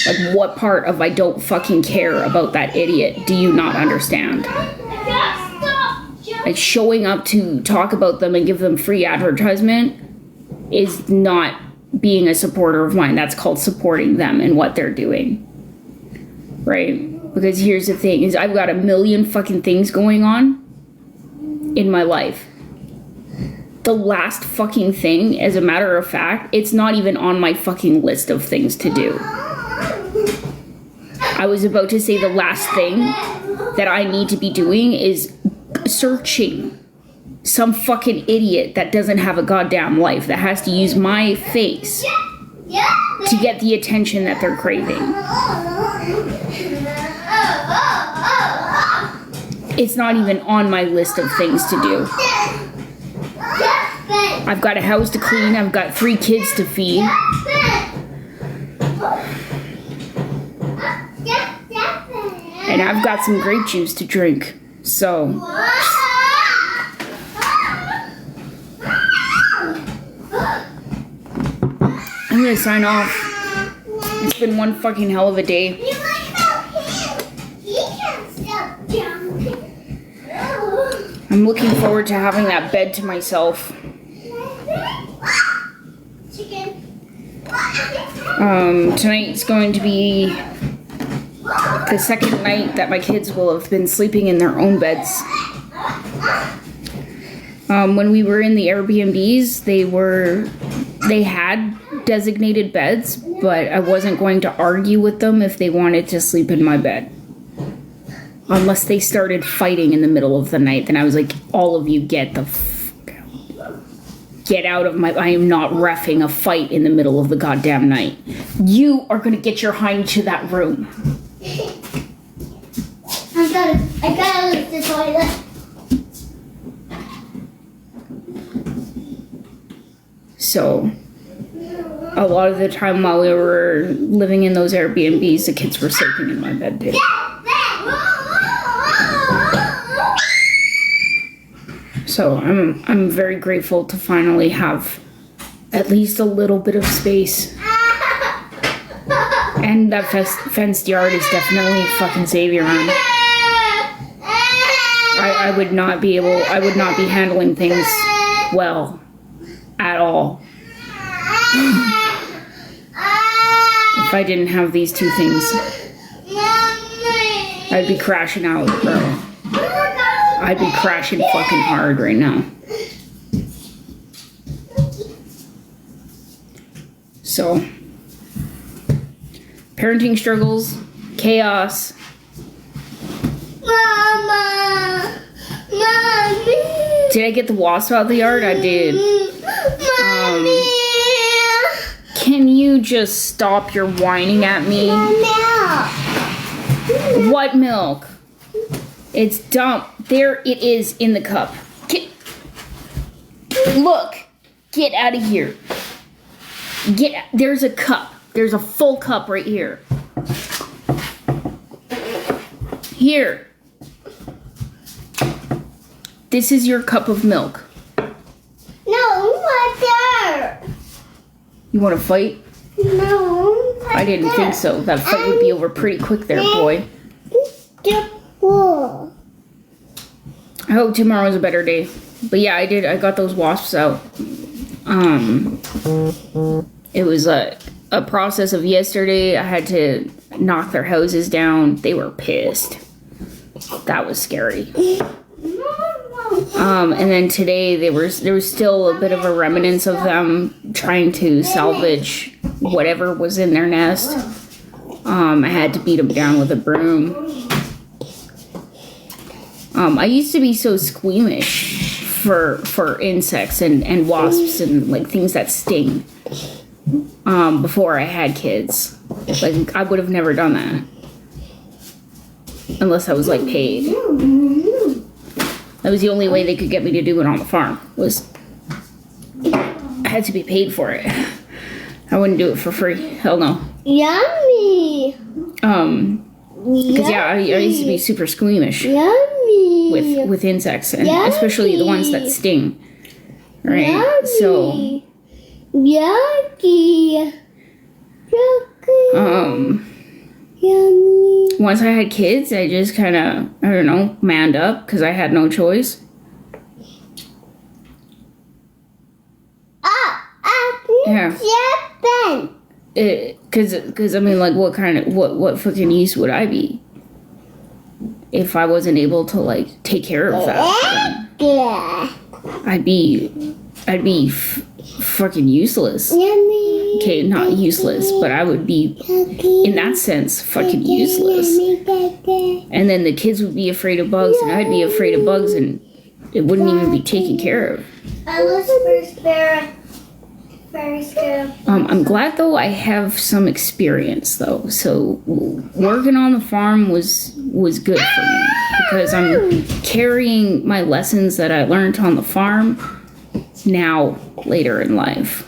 Like, what part of I don't fucking care about that idiot do you not understand? Like, showing up to talk about them and give them free advertisement is not being a supporter of mine. That's called supporting them and what they're doing. Right? Because here's the thing, is I've got a million fucking things going on in my life. The last fucking thing, as a matter of fact, it's not even on my fucking list of things to do. I was about to say the last thing that I need to be doing is searching some fucking idiot that doesn't have a goddamn life, that has to use my face to get the attention that they're craving. It's not even on my list of things to do. I've got a house to clean, I've got 3 kids to feed. And I've got some grape juice to drink. So I'm gonna sign off. It's been one fucking hell of a day. I'm looking forward to having that bed to myself. Tonight's going to be the second night that my kids will have been sleeping in their own beds. When we were in the Airbnbs, they had designated beds, but I wasn't going to argue with them if they wanted to sleep in my bed. Unless they started fighting in the middle of the night, then I was like, all of you get the get out of my... I am not reffing a fight in the middle of the goddamn night. You are going to get your hind to that room. I gotta leave the toilet. So, a lot of the time while we were living in those Airbnbs, the kids were sleeping in my bed too. So I'm very grateful to finally have at least a little bit of space. And that fenced yard is definitely a fucking savior on. I would not be handling things well at all if I didn't have these 2 things. I'd be crashing out, bro. I'd be crashing fucking hard right now. So, parenting struggles, chaos. Mama! Mommy! Did I get the wasp out of the yard? I did. Mommy! Can you just stop your whining at me? Milk! What milk? It's dumped. There it is in the cup. Look! Get out of here. There's a cup. There's a full cup right here. Here. This is your cup of milk. No, water! You want to fight? No. I didn't think so. That fight would be over pretty quick there, boy. I hope tomorrow's a better day. But yeah, I got those wasps out. It was a process of yesterday. I had to knock their houses down. They were pissed. That was scary. And then today there was still a bit of a remnants of them trying to salvage whatever was in their nest. I had to beat them down with a broom. I used to be so squeamish for insects and wasps and like things that sting. Before I had kids, like I would have never done that unless I was like paid. That was the only way they could get me to do it on the farm, was I had to be paid for it. I wouldn't do it for free. Hell no. Yummy! Because yeah, I used to be super squeamish Yummy! with insects, and Yummy. especially the ones that sting. Right? Yummy. So Yucky! Look! Yummy. Once I had kids, I just kind of, I don't know, manned up because I had no choice. Yeah. Japan. Because I mean, like, what fucking use would I be if I wasn't able to, like, take care of that? Yeah. I'd be fucking useless. Yummy. Okay, not useless, but I would be, in that sense, fucking useless. And then the kids would be afraid of bugs, and I'd be afraid of bugs, and it wouldn't even be taken care of. I was very scared. I'm glad though I have some experience though, so working on the farm was good for me because I'm carrying my lessons that I learned on the farm now later in life.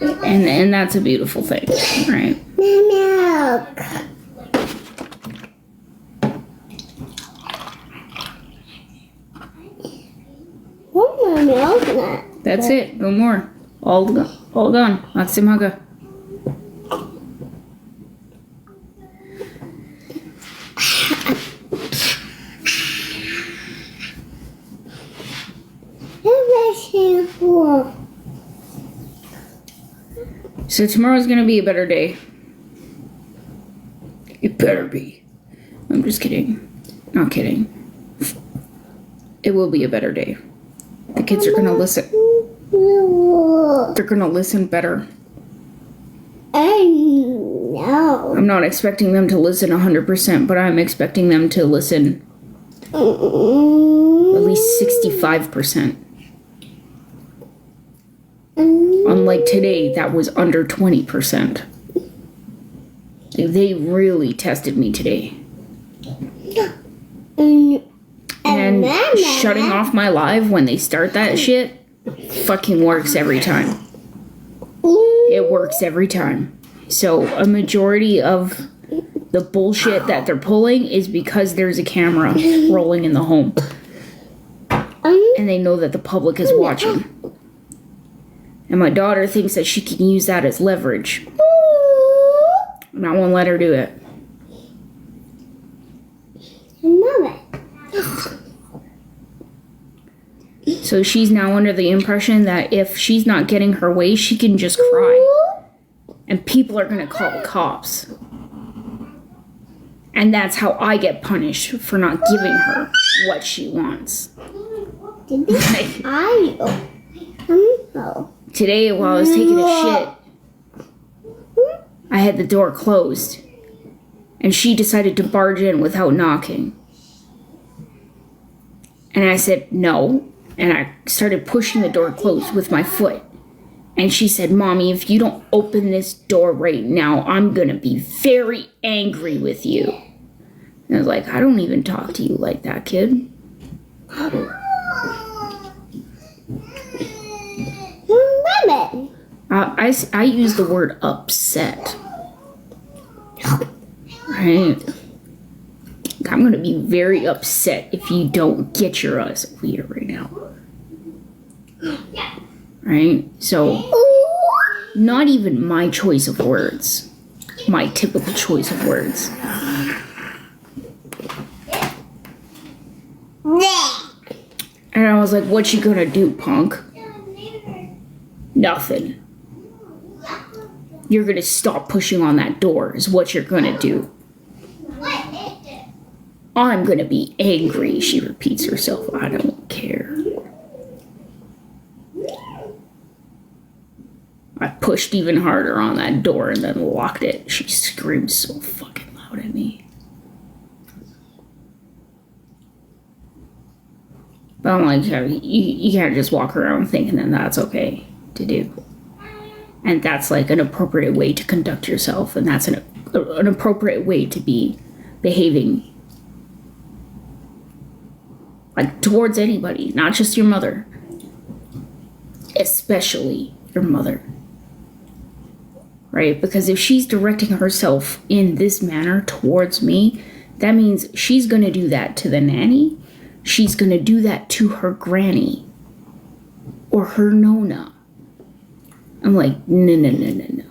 And that's a beautiful thing, right? Milk. What my milk nut? That's it. No more. All gone. Matsimaga. So tomorrow's gonna be a better day. It better be. I'm just kidding. Not kidding. It will be a better day. The kids are gonna listen. They're gonna listen better. I know. I'm not expecting them to listen 100%, but I'm expecting them to listen at least 65%. Unlike today, that was under 20%. They really tested me today. And shutting off my live when they start that shit fucking works every time. It works every time. So a majority of the bullshit that they're pulling is because there's a camera rolling in the home. And they know that the public is watching. And my daughter thinks that she can use that as leverage. And I won't let her do it. Mama. So she's now under the impression that if she's not getting her way, she can just cry. And people are gonna call the cops. And that's how I get punished for not giving her what she wants. Today, while I was taking a shit, I had the door closed. And she decided to barge in without knocking. And I said, no. And I started pushing the door closed with my foot. And she said, Mommy, if you don't open this door right now, I'm gonna be very angry with you. And I was like, I don't even talk to you like that, kid. I use the word upset. Right? I'm gonna be very upset if you don't get your ass over here right now. Right? So, not even my choice of words. My typical choice of words. And I was like, what you gonna do, punk? Nothing. You're gonna stop pushing on that door is what you're gonna do. I'm gonna be angry, she repeats herself. I don't care. I pushed even harder on that door and then locked it. She screamed so fucking loud at me. But I'm like, you can't just walk around thinking that that's okay to do. And that's like an appropriate way to conduct yourself. And that's an appropriate way to be behaving. Like towards anybody, not just your mother. Especially your mother. Right? Because if she's directing herself in this manner towards me, that means she's going to do that to the nanny. She's going to do that to her granny. or her Nona. I'm like, no.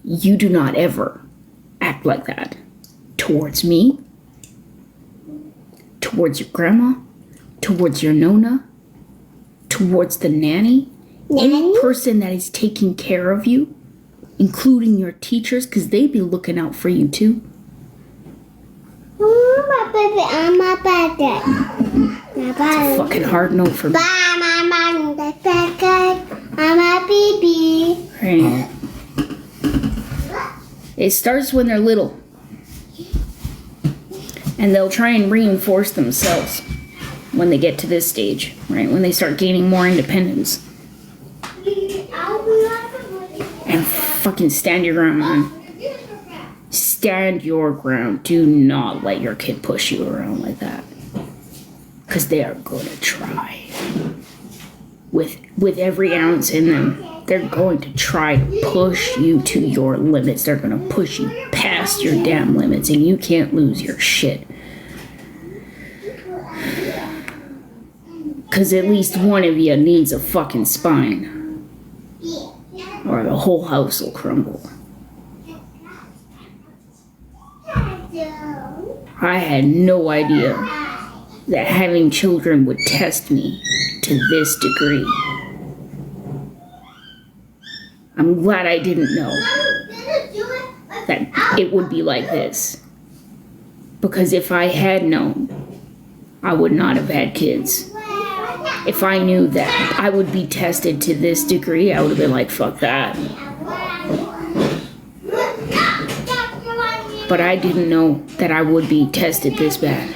You do not ever act like that towards me, towards your grandma, towards your Nona, towards the nanny, any person that is taking care of you, including your teachers, because they be looking out for you too. I'm a baby. Fucking hard no for me. I'm a baby. Right. It starts when they're little. And they'll try and reinforce themselves when they get to this stage, right? When they start gaining more independence. And fucking stand your ground, man. Stand your ground. Do not let your kid push you around like that. Because they are going to try. With every ounce in them, they're going to try to push you to your limits. They're going to push you past your damn limits, and you can't lose your shit. Because at least one of you needs a fucking spine, or the whole house will crumble. I had no idea that having children would test me to this degree. I'm glad I didn't know that it would be like this. Because if I had known, I would not have had kids. If I knew that I would be tested to this degree, I would have been like, fuck that. But I didn't know that I would be tested this bad.